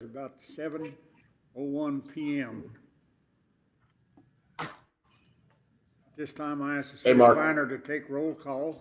About 7:01 p.m. This time I ask the city planner to take roll call.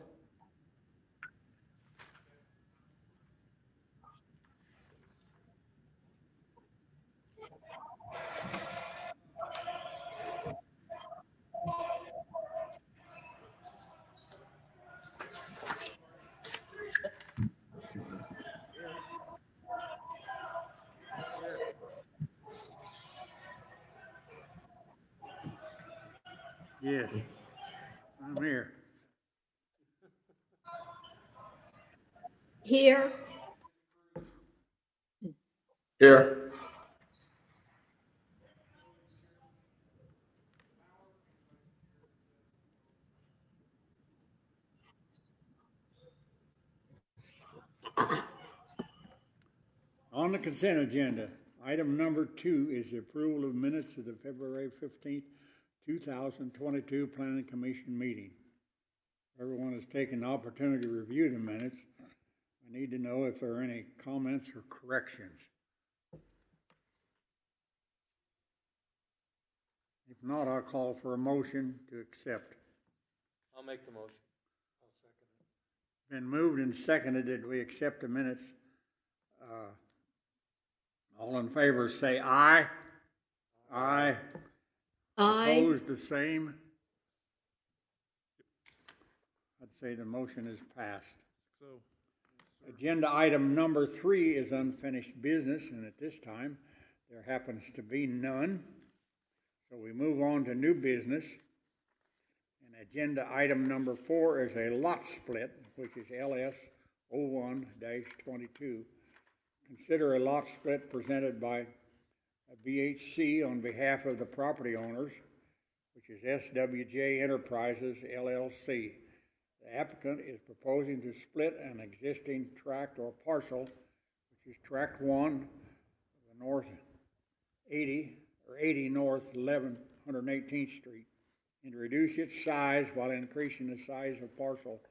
Yes, I'm here. Here. Here. On the consent agenda, item number 2 is the approval of minutes of the February 15th, 2022 Planning Commission meeting. Everyone has taken the opportunity to review the minutes. I need to know if there are any comments or corrections. If not, I'll call for a motion to accept. I'll make the motion. I'll second it. Been moved and seconded that we accept the minutes. All in favor say aye. Aye. Aye. Opposed, the same. I'd say the motion is passed. Agenda item number 3 is unfinished business, and at this time there happens to be none. So we move on to new business. And agenda item number 4 is a lot split, which is LS 01-22. Consider a lot split presented by BHC on behalf of the property owners, which is SWJ Enterprises, LLC. The applicant is proposing to split an existing tract or parcel, which is Tract 1, the North 80 North 118th Street, and to reduce its size while increasing the size of parcel,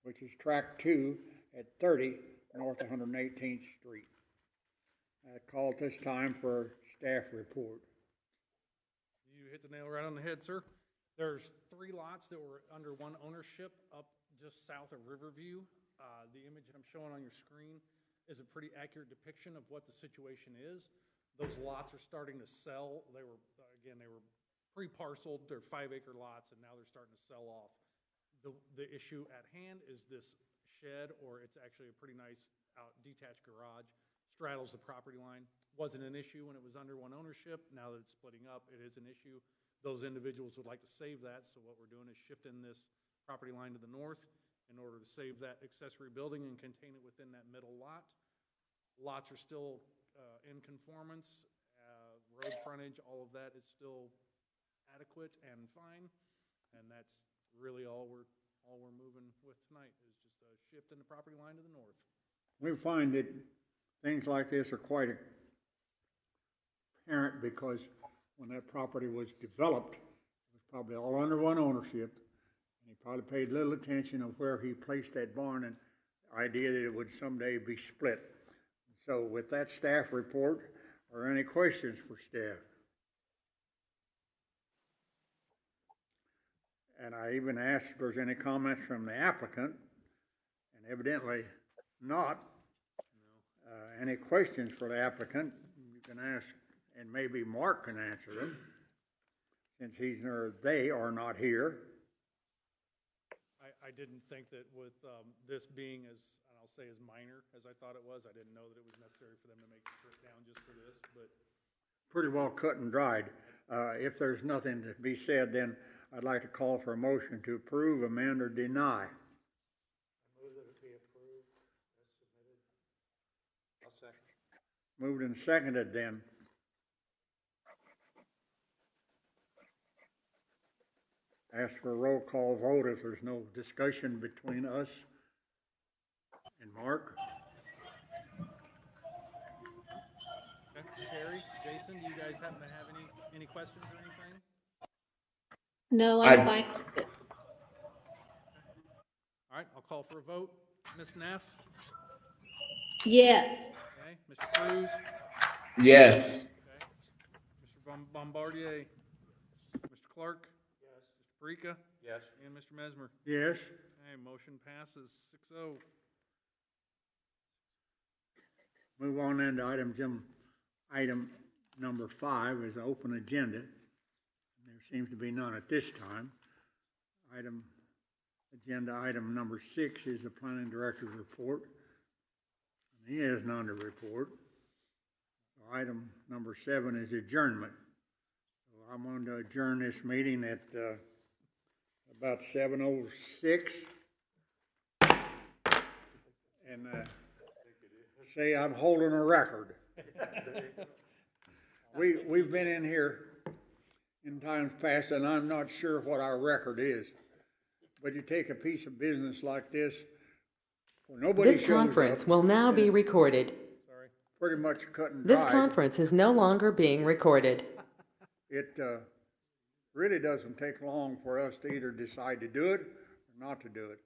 which is Tract 2 at 30 North 118th Street. I call at this time for staff report. You hit the nail right on the head, sir. There's 3 lots that were under one ownership up just south of Riverview. The image that I'm showing on your screen is a pretty accurate depiction of what the situation is. Those lots are starting to sell. They were pre-parceled. They're 5-acre lots, and now they're starting to sell off. The issue at hand is this shed, or it's actually a pretty nice detached garage, straddles the property line. Wasn't an issue when it was under one ownership. Now that it's splitting up, it is an issue. Those individuals would like to save that, so what we're doing is shifting this property line to the north in order to save that accessory building and contain it within that middle lot. Lots are still in conformance, road frontage, all of that is still adequate and fine, and that's really all we're moving with tonight is just a shift in the property line to the north. We find that things like this are quite apparent because when that property was developed, it was probably all under one ownership, and he probably paid little attention of where he placed that barn and the idea that it would someday be split. So with that staff report, are there any questions for staff? And I even asked if there's any comments from the applicant, and evidently not. Any questions for the applicant, you can ask, and maybe Mark can answer them, since they are not here. I didn't think that with this being as, I'll say as minor as I thought it was, I didn't know that it was necessary for them to make the trip down just for this, but. Pretty well cut and dried. If there's nothing to be said, then I'd like to call for a motion to approve, amend, or deny. I move that it be approved as submitted. I'll second. Moved and seconded then. Ask for a roll call vote if there's no discussion between us and Mark. Okay. Sherry, Jason, do you guys happen to have any questions or anything? No, I'm fine. All right, I'll call for a vote. Ms. Neff? Yes. Okay. Mr. Cruz? Yes. Okay. Mr. Bombardier, Mr. Clark, Yes. Mr. Perica, Yes. and Mr. Mesmer. Yes. Okay, motion passes 6-0. Move on then to item number 5 is open agenda. There seems to be none at this time. Agenda item number 6 is the planning director's report. And he has none to report. Item number 7 is adjournment. So I'm going to adjourn this meeting at about 7:06. And say I'm holding a record. We've been in here in times past, and I'm not sure what our record is. But you take a piece of business like this, where nobody This shows conference up, will now be and it's recorded. Sorry. pretty much cut and This dried. conference is no longer being recorded. It really doesn't take long for us to either decide to do it or not to do it.